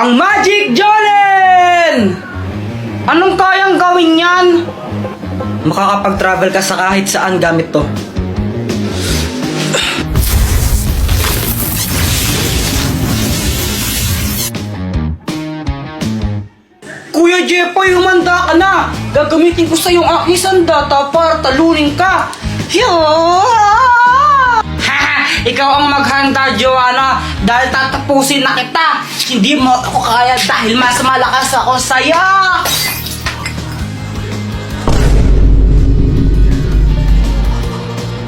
Ang Magic Jolen! Anong kayang gawin yan? Makakapag-travel ka sa kahit saan gamit to. Kuya Jepoy, humanda ka na! Gagamitin ko sa yung aking sandata para talunin ka! Ikaw ang maghanda, Joanna, dahil tatapusin na kita. Hindi mo ako kaya dahil mas malakas ako sa'yo.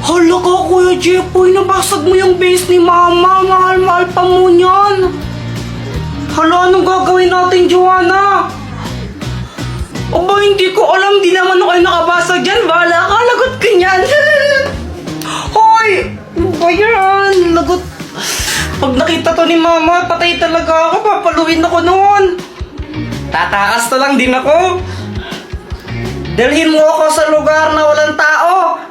Hala ka, Kuya Jepoy, nabasag mo yung base ni Mama. Mahal-mahal pa mo niyan. Hala, anong gagawin natin, Joanna? Aba, hindi ko alam. Di naman ako yung nakabasag dyan. Bahala ka, lagot ka niyan. Hoy! Ano ba yan? Lagot. Pag nakita to ni Mama, patay talaga ako. Papaluin ako noon. Tatakas to lang din ako. Dalhin mo ako sa lugar na walang tao.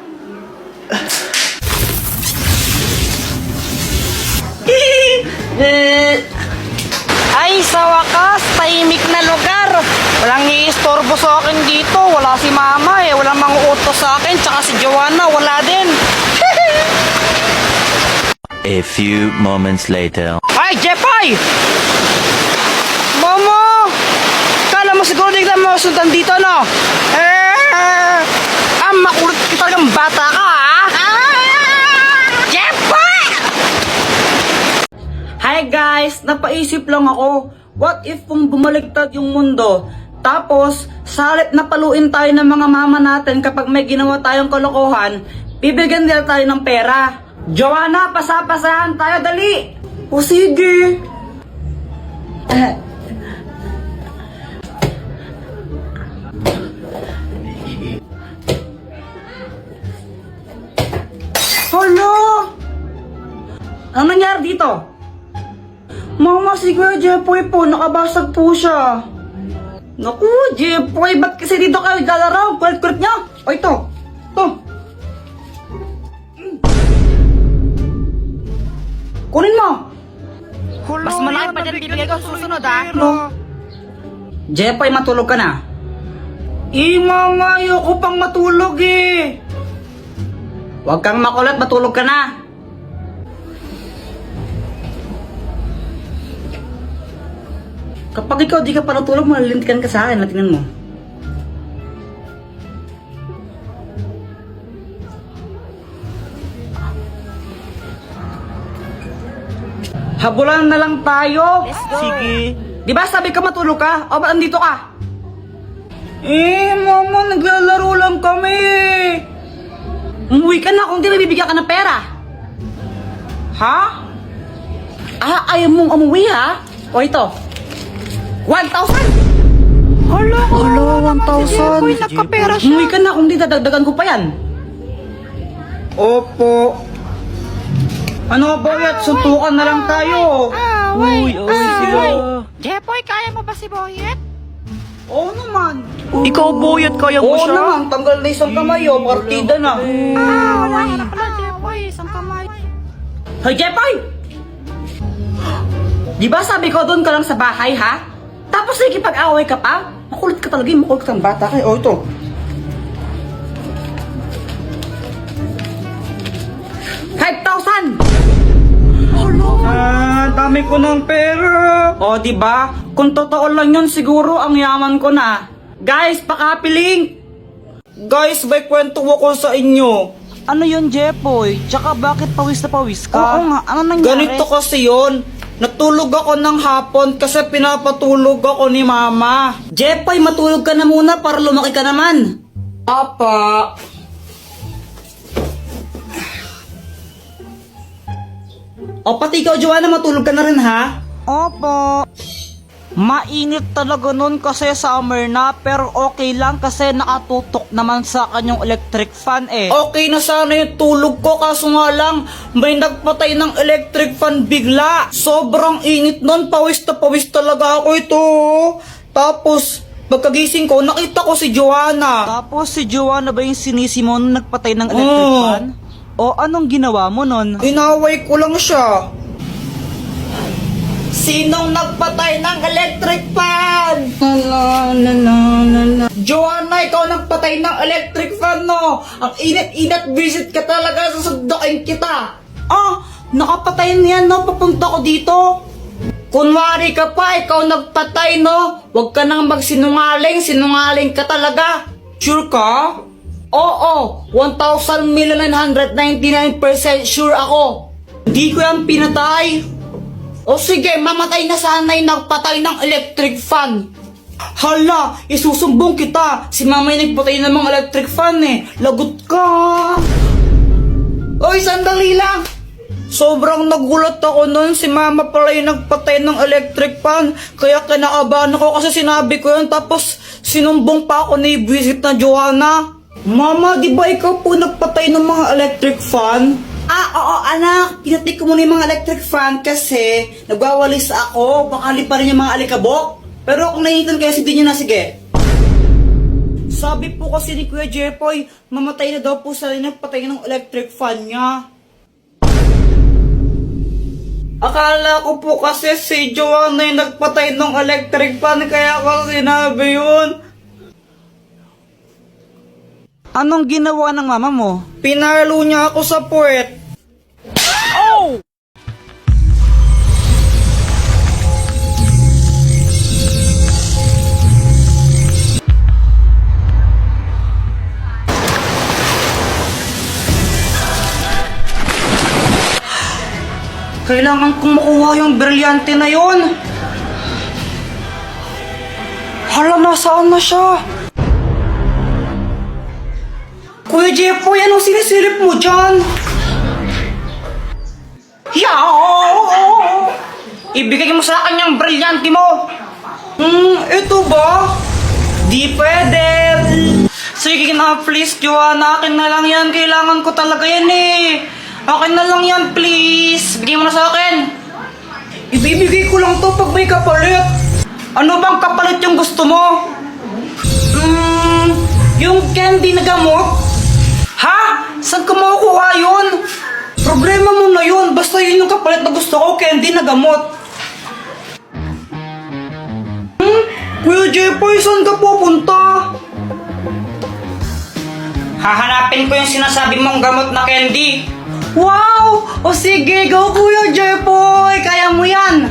Ay, sa wakas, tahimik na lugar. Walang iistorbo sa akin dito. Wala si Mama eh. Walang manguutos sa akin. Tsaka si Joanna, wala din. A few moments later. Ay, Jepoy! Mama! Kala mo siguro di ka masundan dito, no? Makulit ka talagang bata ka, ha? Jepoy! Hi guys! Napaisip lang ako. What if kung bumaligtad yung mundo? Tapos, sa halip na paluin tayo ng mga mama natin kapag may ginawa tayong kalokohan, bibigyan nila tayo ng pera. Joanna, pasapasahan tayo, dali! O sige! Hala! Anong nangyari dito? Mama, si Kuya Jepoy po, nakabasag po siya. Naku, Jepoy, ba't kasi dito kayo galaraw? Kulit-kulit niya! O ito, ito. Kunin mo! Mas malaki pa dyan bibigay ko susunod, ha? No. Jepoy, matulog ka na. Mama, ayoko pang matulog eh. Huwag kang makulit, matulog ka na. Kapag ikaw di ka pa natulog, malilintikan ka sa akin. Tingnan mo. Habulan na lang tayo. Let's go. Sige. Di ba sabi ka matulog ka? O ba't andito ka? Mama, naglalaro lang kami. Umuwi ka na kung di bibigyan ka ng pera. Ha? Ayaw mong umuwi, ha? O ito. 1,000! Hala, 1,000. Uy, nagkapera siya. Umuwi ka na kung di dadagdagan ko pa yan. Opo. Ano ba yan? Suntukan na lang tayo. Uy, sila. Jepoy, kaya mo ba si Boyet? Oo naman. Ikaw, Boyet, kaya mo Oo siya? naman, tanggal na isang kamay, partida na. Wala ka na pala, Jepoy. Isang kamay. Hoy, Jepoy! Di ba sabi ko doon ka lang sa bahay, ha? Tapos nakikipag-away ka pa? Makulit ka talaga, makulit ka ng bata ka. O, ito. ₱5,000! Dami ko ng pera. O, di ba? Kung totoo lang yun, siguro ang yaman ko na. Guys, pakapiling! Guys, may kwento ako sa inyo. Ano yun, Jepoy? Tsaka bakit pawis na pawis ka? Oo nga, ano nangyari? Ganito kasi yun. Natulog ako ng hapon kasi pinapatulog ako ni Mama. Jepoy, matulog ka na muna para lumaki ka naman. Papa. O pati ikaw, Joanna, matulog ka na rin, ha? Opo. Mainit talaga nun kasi summer na, pero okay lang kasi nakatutok naman sa kanyang electric fan eh. Okay na sana yung tulog ko, kaso nga lang, may nagpatay ng electric fan bigla. Sobrang init nun, pawis na pawis talaga ako ito. Tapos, pagkagising ko, nakita ko si Joanna. Tapos si Joanna ba yung sinisi mo nung nagpatay ng electric Oo. fan? O anong ginawa mo nun? Inaway ko lang siya. Sinong nagpatay ng electric fan? Joanna, ikaw nagpatay ng electric fan, no? Ang init-init, visit ka talaga, susundukin kita. Ah, nakapatay niyan, no? Papunta ko dito. Kunwari ka pa, ikaw nagpatay, no? Huwag ka nang magsinungaling, sinungaling ka talaga. Sure ka? Oo, 1,999% sure ako. Hindi ko yan pinatay. O sige, mamatay na sana yung nagpatay ng electric fan. Hala, isusumbong kita. Si mama yung nagpatay ng mga electric fan eh. Lagot ka. Oy, sandali lang. Sobrang nagulat ako nun. Si mama pala yung nagpatay ng electric fan. Kaya kinakabahan ako kasi sinabi ko yun. Tapos sinumbong pa ako ni Visit na Joanna. Mama, di ba ikaw po nagpatay ng mga electric fan? Ah, oo anak. Pinatay ko muna yung mga electric fan kasi nagwawalis ako. Baka liparin yung mga alikabok. Pero kung nahihitan kaya si Dinyo na, sige. Sabi po kasi ni Kuya Jepoy, mamatay na daw po sa nagpatay ng electric fan niya. Akala ko po kasi si Joanna yung nagpatay ng electric fan kaya ako sinabi yun. Anong ginawa ng mama mo? Pinalo niya ako sa puwet. Oh! Kailangan kong makuha yung brilyante na yon. Hala, nasaan na siya? Kuya Jepoy, anong sinisilip mo dyan? Yaw! Ibigay mo sa akin yung brilyante mo. Ito ba? Di pwede. Sige na, please, Joanna. Akin na lang yan. Kailangan ko talaga yan eh. Akin na lang yan, please. Bigay mo na sa akin. Ibibigay ko lang to pag may kapalit. Ano bang kapalit yung gusto mo? Yung candy na gamot? Ha? Saan ka makukuha yun? Problema mo na yun. Basta yun yung kapalit na gusto ko, candy na gamot. Kuya Jepoy, saan ka pupunta? Hahanapin ko yung sinasabi mong gamot na candy. Wow! O sige, go Kuya Jepoy! Kaya mo yan!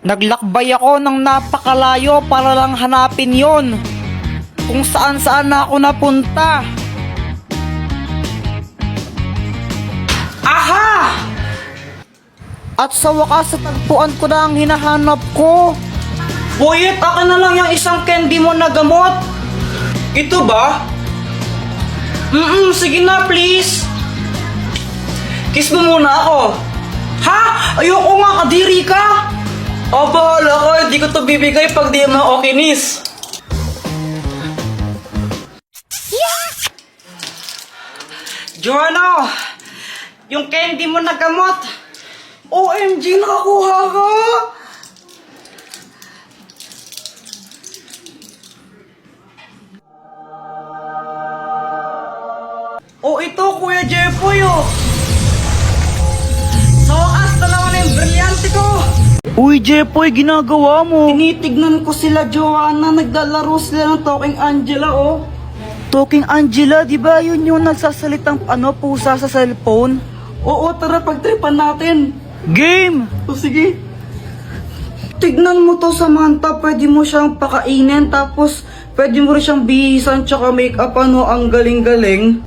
Naglakbay ako ng napakalayo para lang hanapin yon. Kung saan-saan na ako napunta. Aha! At sa wakas, tagpuan ko na ang hinahanap ko. Boyet, akin na lang yung isang candy mo na gamot. Ito ba? Sige na, please. Kiss mo muna ako. Ha? Ayoko nga, kadiri ka. O, bahala ka. Hindi ko to bibigay pag di mo ako kinis. Joanna, yung candy mo na gamot. OMG, nakakuha ka. O ito, Kuya Jepoy, oh. Sa wakas, dalawa na yung brilyante ko. Uy, Jepoy, ginagawa mo. Tinitignan ko sila, Joanna. Naglalaro sila ng Talking Angela, oh. Talking Angela, di ba yun yung nagsasalitang pusa sa cellphone? Oo, tara pagtripan natin. Game! O sige. Tignan mo to, Samantha. Pwede mo siyang pakainin, tapos pwede mo rin siyang bihisan tsaka make-up, ang galing-galing.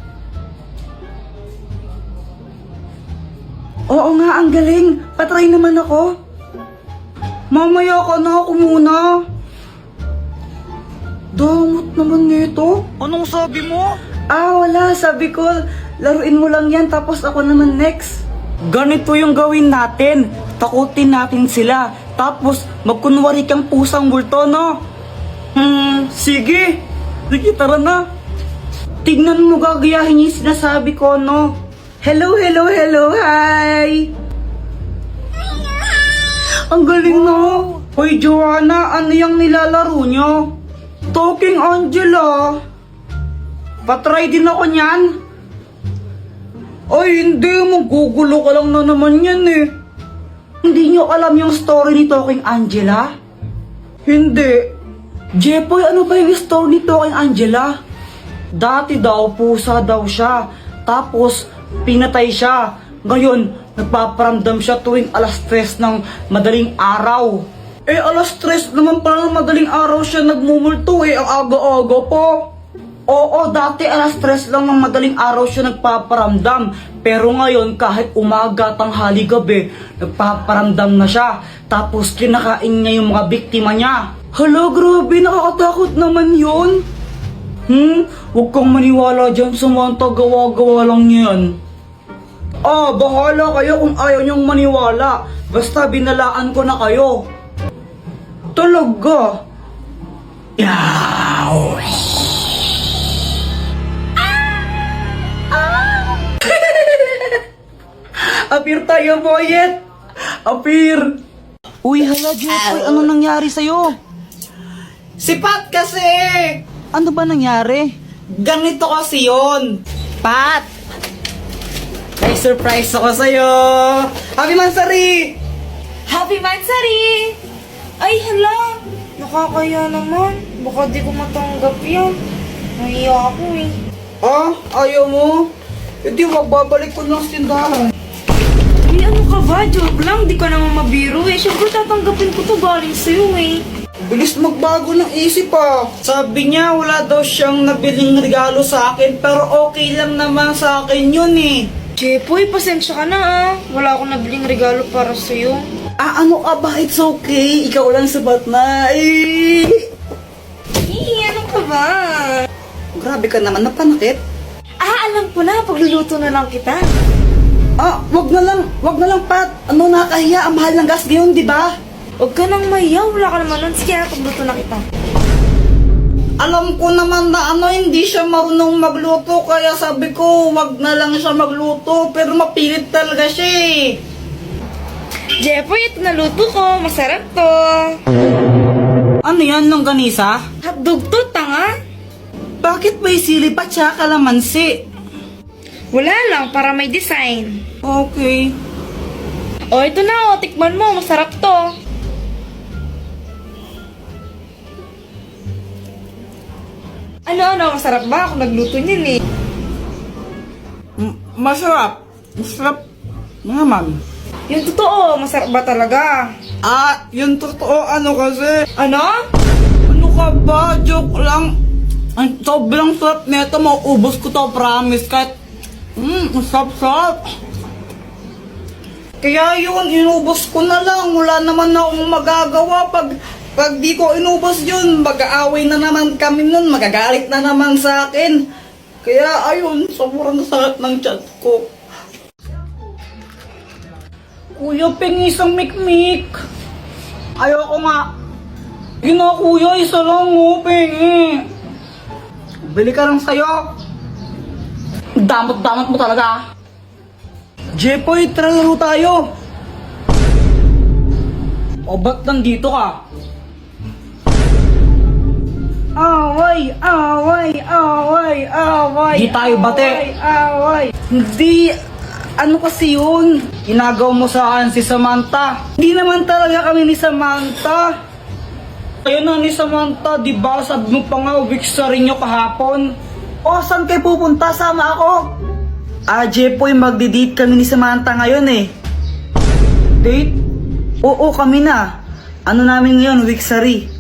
Oo nga, ang galing. Patry naman ako. Mamaya ka na, ako muna. Damot naman nito. Anong sabi mo? Wala. Sabi ko, laruin mo lang yan, tapos ako naman next. Ganito yung gawin natin. Takutin natin sila. Tapos, magkunwari kang pusang multo, no? Sige. Sige, tara na. Tignan mo, gagayahin yung sinasabi ko, no? Hello, hello, hello, hi! Ang galing, no? Hoy, Joanna, ano yung nilalaro nyo? Talking Angela. Patry din ako niyan. Ay, hindi. Magugulo ka lang na naman yan, eh. Hindi nyo alam yung story ni Talking Angela? Hindi. Jepoy, ano ba yung story ni Talking Angela? Dati daw, pusa daw siya. Tapos, pinatay siya. Ngayon, nagpaparamdam siya tuwing alas 3 ng madaling araw. Eh, alas 3 naman pala ng madaling araw siya nagmumulto eh. Ang aga-aga po. Oo, dati alas 3 lang ng madaling araw siya nagpaparamdam. Pero ngayon, kahit umaga, tanghali, gabi, nagpaparamdam na siya. Tapos, kinakain niya yung mga biktima niya. Hala, grabe, nakakatakot naman yun. Huwag kang maniwala dyan, Samantha, gawa-gawa lang yan. Ah, bahala kayo kung ayaw niyong maniwala. Basta binalaan ko na kayo. Talaga? Yaw! Apir tayo, Boyet! Apir! Uy, hala, Jepoy, ano nangyari sa'yo? Si Pat kasi! Ano ba nangyari? Ganito kasi yun. Pat! May surprise ako sa'yo! Happy Mansari! Happy Mansari! Ay, hala! Nakakaya naman. Baka di ko matanggap yan. Nahiya ako eh. Ah, ayaw mo? Hindi, magbabalik ko ng sindahan. Ay, ano ka ba? Joke lang. Di ka naman mabiro eh. Siyempre tatanggapin ko to galing sa'yo eh. Bilis magbago ng isip ah. Sabi niya wala daw siyang nabiling regalo sa akin pero okay lang naman sa akin yun eh. Jepoy, pasensya ka na ah. Wala akong nabiling regalo para sa'yo. Ah, ano ka ba? It's okay. Ikaw lang sabat na. Eh. Ano ka ba? Grabe ka naman, napanakit. Ah, alam ko na. Pagluluto na lang kita. Ah, wag na lang, Pat. Ano, nakakahiya. Ang mahal ng gas ngayon, di ba? Huwag ka nang mahiya. Wala ka naman nun. Sige, pagluto na kita. Alam ko naman na hindi siya marunong magluto, kaya sabi ko, wag na lang siya magluto. Pero mapilit talaga siya eh. Jepoy, ito na luto ko. Masarap to. Ano yan, longganisa? Hotdog to, tanga. Bakit may sili pa tsaka kalamansi? Wala lang, para may design. Okay. O, ito na, o. Tikman mo. Masarap to. Ano? Masarap ba? Ako nagluto niyan eh. Masarap. Masarap naman. Yung totoo, masarap ba talaga? Ah, yung totoo, ano kasi? Ano? Ano ka ba? Joke lang. Ang sobrang sarap nito. Mauubos ko to, promise. Kahit, masarap-sarap. Kaya yun, inubos ko na lang. Wala naman akong magagawa. Pag di ko inubos yun, mag-aaway na naman kami nun. Magagalit na naman sa akin. Kaya ayun, sobrang sakit ng chat ko. Kuya, pengi isang mikmik. Ayoko nga. Yun na, kuya, isa lang mo, pengi. Bili ka lang sa'yo. Damot-damot mo talaga. Jepoy, tara laro tayo. O ba't nandito ka? Away, away, away, away. Di tayo bate. Away. Hindi, ano kasi yun? Inagaw mo sa akin si Samantha. Hindi naman talaga kami ni Samantha. Kayo na ni Samantha, di ba? Sabi mo pa nga, weeks na rin nyo kahapon. O, saan kayo pupunta? Sama ako. Ah, Jepoy, magdi-date kami ni Samantha ngayon eh. Date? Oo, kami na. Ano namin ngayon, weeksary.